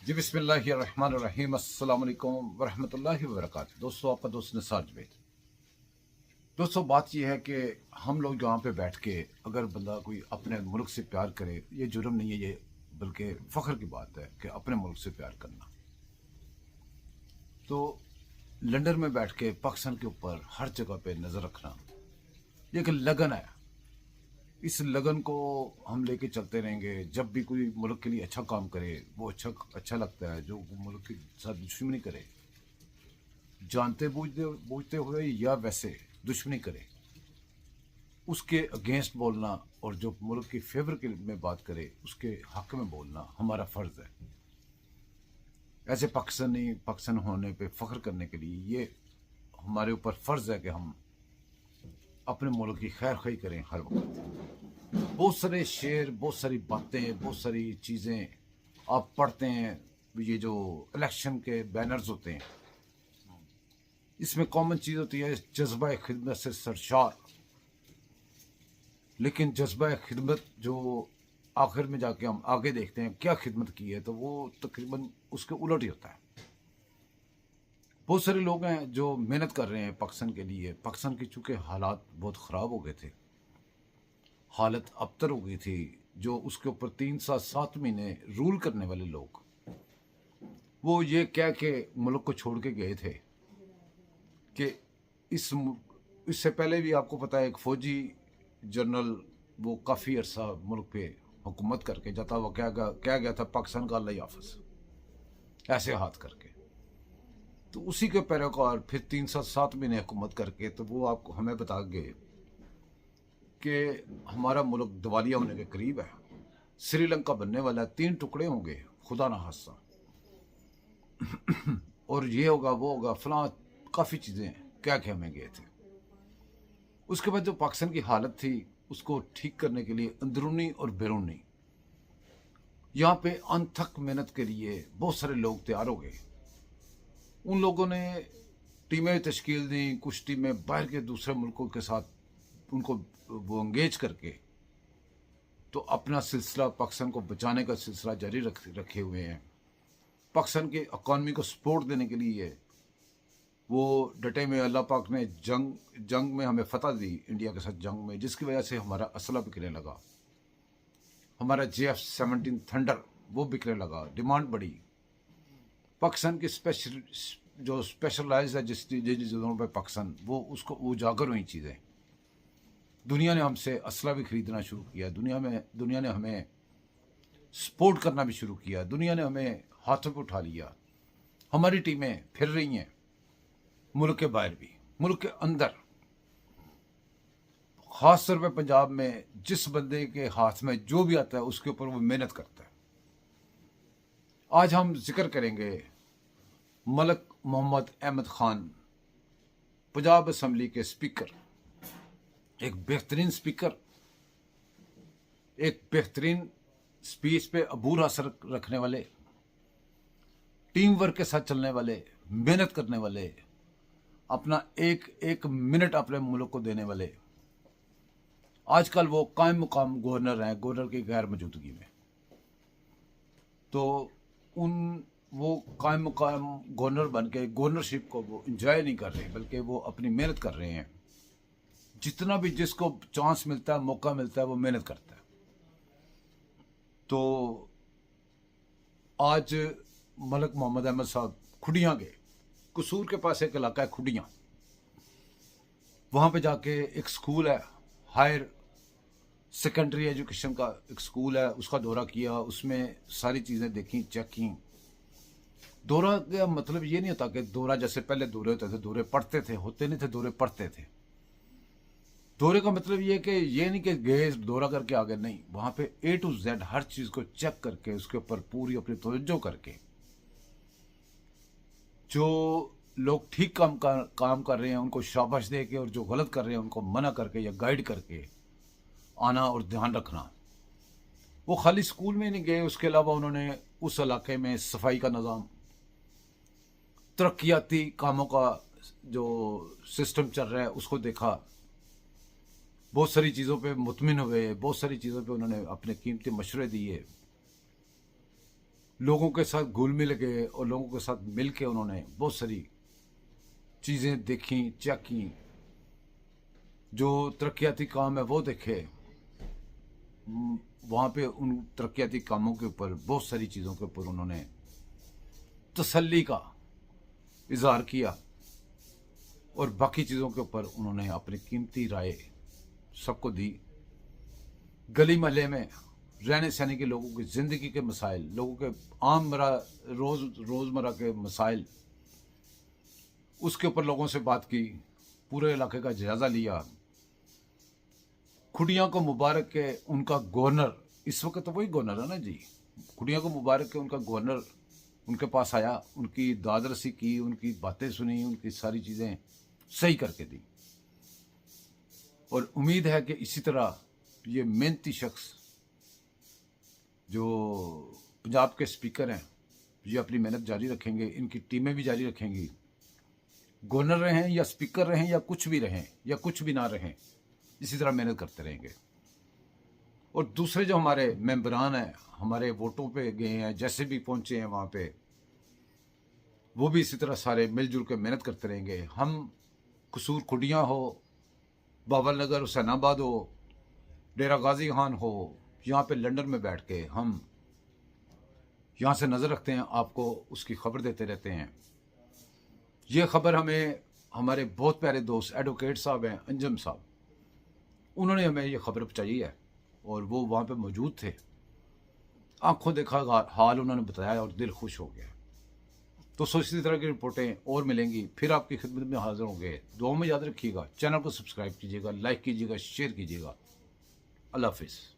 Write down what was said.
जी बिस्मिल्लाहिर्रहमानिर्रहीम अस्सलाम वालेकुम वरहमतुल्लाहि वबरकातुहू। दोस्तों, आपका दोस्त निसार जुबैर। दोस्तों, बात यह है कि हम लोग यहाँ पे बैठ के अगर बंदा कोई अपने मुल्क से प्यार करे, ये जुर्म नहीं है, ये बल्कि फ़ख्र की बात है कि अपने मुल्क से प्यार करना। तो लंदन में बैठ के पाकिस्तान के ऊपर हर जगह पे नज़र रखना, ये एक लगन है। इस लगन को हम लेके चलते रहेंगे। जब भी कोई मुल्क के लिए अच्छा काम करे वो अच्छा लगता है। जो मुल्क के साथ दुश्मनी करे, जानते बूझते हुए या वैसे दुश्मनी करे, उसके अगेंस्ट बोलना और जो मुल्क की फेवर के में बात करे उसके हक में बोलना हमारा फ़र्ज़ है। ऐसे पाकिस्तान होने पे फ़ख्र करने के लिए ये हमारे ऊपर फ़र्ज़ है कि हम अपने मुल्क की खैर खाई करें हर वक्त। बहुत सारे शेर, बहुत सारी बातें, बहुत सारी चीज़ें आप पढ़ते हैं। ये जो इलेक्शन के बैनर्स होते हैं, इसमें कॉमन चीज़ होती है जज्बा खिदमत से सरशार। लेकिन जज्बा खिदमत जो आखिर में जाके हम आगे देखते हैं क्या खिदमत की है, तो वो तकरीबन उसके उलट ही होता है। बहुत सारे लोग हैं जो मेहनत कर रहे हैं पाकिस्तान के लिए। पाकिस्तान की चूँकि हालात बहुत ख़राब हो गए थे, हालत अबतर हो गई थी, जो उसके ऊपर 3 साल 7 महीने रूल करने वाले लोग वो ये कह के मुल्क को छोड़ के गए थे कि इससे पहले भी आपको पता है एक फ़ौजी जनरल वो काफ़ी अरसा मुल्क पे हुकूमत करके जाता हुआ क्या गया था, पाकिस्तान का अल्लाह हाफ़िज़, ऐसे हाथ करके। तो उसी के पैरोकार फिर 3 साल 7 महीने हुकूमत करके तो वो आपको हमें बता गए कि हमारा मुल्क दिवालिया होने के करीब है, श्रीलंका बनने वाला है, 3 टुकड़े होंगे खुदा ना हादसा, और ये होगा वो होगा फलां, काफ़ी चीज़ें क्या क्या हमें गए थे। उसके बाद जो पाकिस्तान की हालत थी उसको ठीक करने के लिए अंदरूनी और बैरूनी यहाँ पे अनथक मेहनत के लिए बहुत सारे लोग तैयार हो गए। उन लोगों ने टीमें तश्कील दी, कुछ टीमें बाहर के दूसरे मुल्कों के साथ उनको वो इंगेज करके तो अपना सिलसिला पाकिस्तान को बचाने का सिलसिला जारी रखे हुए हैं। पाकिस्तान की इकॉनमी को सपोर्ट देने के लिए वो डटे में। अल्लाह पाक ने जंग में हमें फतह दी, इंडिया के साथ जंग में, जिसकी वजह से हमारा असला बिकने लगा, हमारा JF-17 थंडर वो बिकने लगा, डिमांड बढ़ी। पाकिस्तान की स्पेशलाइज है जिस चीज़ों पर पाकिस्तान वो उसको उजागर हुई चीज़ें। दुनिया ने हमसे असला भी खरीदना शुरू किया, दुनिया ने हमें सपोर्ट करना भी शुरू किया, दुनिया ने हमें हाथों पे उठा लिया। हमारी टीमें फिर रही हैं मुल्क के बाहर भी, मुल्क के अंदर। ख़ास तौर पे पंजाब में जिस बंदे के हाथ में जो भी आता है उसके ऊपर वो मेहनत करता है। आज हम जिक्र करेंगे मलिक मोहम्मद अहमद ख़ान, पंजाब असम्बली के स्पीकर, एक बेहतरीन स्पीकर, एक बेहतरीन स्पीच पे अबूर असर रखने वाले, टीम वर्क के साथ चलने वाले, मेहनत करने वाले, अपना एक एक मिनट अपने मुल्क को देने वाले। आजकल वो कायम मुकाम गवर्नर हैं, गवर्नर की गैर मौजूदगी में। तो वो कायम मुकाम गवर्नर बन के गवर्नरशिप को वो इंजॉय नहीं कर रहे, बल्कि वो अपनी मेहनत कर रहे हैं। जितना भी जिसको चांस मिलता है, मौका मिलता है, वो मेहनत करता है। तो आज मलिक मोहम्मद अहमद साहब खुडियाँ गए। कसूर के पास एक इलाका है खुडियाँ, वहाँ पे जाके एक स्कूल है, हायर सेकेंडरी एजुकेशन का एक स्कूल है, उसका दौरा किया, उसमें सारी चीज़ें देखी, चेक की। दौरा का मतलब ये नहीं होता कि दौरा जैसे पहले दौरे होते थे, दौरे पढ़ते थे, होते नहीं थे, दौरे पढ़ते थे। दौरे का मतलब ये कि ये नहीं कि गए दौरा करके आ गए, नहीं, वहाँ पे A to Z हर चीज़ को चेक करके उसके ऊपर पूरी अपनी तवज्जो करके जो लोग ठीक काम कर रहे हैं उनको शाबाश दे के, और जो गलत कर रहे हैं उनको मना करके या गाइड करके आना और ध्यान रखना। वो खाली स्कूल में नहीं गए, उसके अलावा उन्होंने उस इलाके में सफाई का निज़ाम, तरक्याती कामों का जो सिस्टम चल रहा है उसको देखा, बहुत सारी चीज़ों पे मुतमिन हुए, बहुत सारी चीज़ों पे उन्होंने अपने कीमती मशवरे दिए। लोगों के साथ घुल मिल गए और लोगों के साथ मिल के उन्होंने बहुत सारी चीज़ें देखी, चेक की, जो तरक्याती काम है वो देखे। वहाँ पे उन तरक्याती कामों के ऊपर बहुत सारी चीज़ों के ऊपर उन्होंने तसल्ली का इजहार किया और बाकी चीज़ों के ऊपर उन्होंने अपनी कीमती राय सबको दी। गली महल्ले में रहने सहने के लोगों की ज़िंदगी के मसाइल, लोगों के आम रोज़मर्रा के मसाइल, उसके ऊपर लोगों से बात की, पूरे इलाके का जायज़ा लिया। खुडियाँ को मुबारक के उनका गवर्नर, इस वक्त तो वही गवर्नर है ना जी, खुडियाँ को मुबारक के उनका गवर्नर उनके पास आया, उनकी दादरसी की, उनकी बातें सुनी, उनकी सारी चीज़ें सही करके दी। और उम्मीद है कि इसी तरह ये मेहनती शख्स जो पंजाब के स्पीकर हैं, ये अपनी मेहनत जारी रखेंगे, इनकी टीमें भी जारी रखेंगी। गवर्नर रहें या स्पीकर रहें या कुछ भी रहें या कुछ भी ना रहें, इसी तरह मेहनत करते रहेंगे। और दूसरे जो हमारे मेंबरान हैं, हमारे वोटों पे गए हैं, जैसे भी पहुंचे हैं वहाँ पे, वो भी इसी तरह सारे मिलजुल के मेहनत करते रहेंगे। हम कसूर खुडियाँ हो, बाबल नगर हुसैनाबाद हो, डेरा गाजी खान हो, यहाँ पे लंदन में बैठ के हम यहाँ से नज़र रखते हैं, आपको उसकी खबर देते रहते हैं। ये खबर हमें हमारे बहुत प्यारे दोस्त एडवोकेट साहब हैं, अंजम साहब, उन्होंने हमें ये खबर पहुँचाई है और वो वहाँ पे मौजूद थे। आंखों देखा हाल उन्होंने बताया और दिल खुश हो गया। तो इसी तरह की रिपोर्टें और मिलेंगी, फिर आपकी खिदमत में हाजिर होंगे। दुआ में याद रखिएगा, चैनल को सब्सक्राइब कीजिएगा, लाइक कीजिएगा, शेयर कीजिएगा। अल्लाह हाफिज़।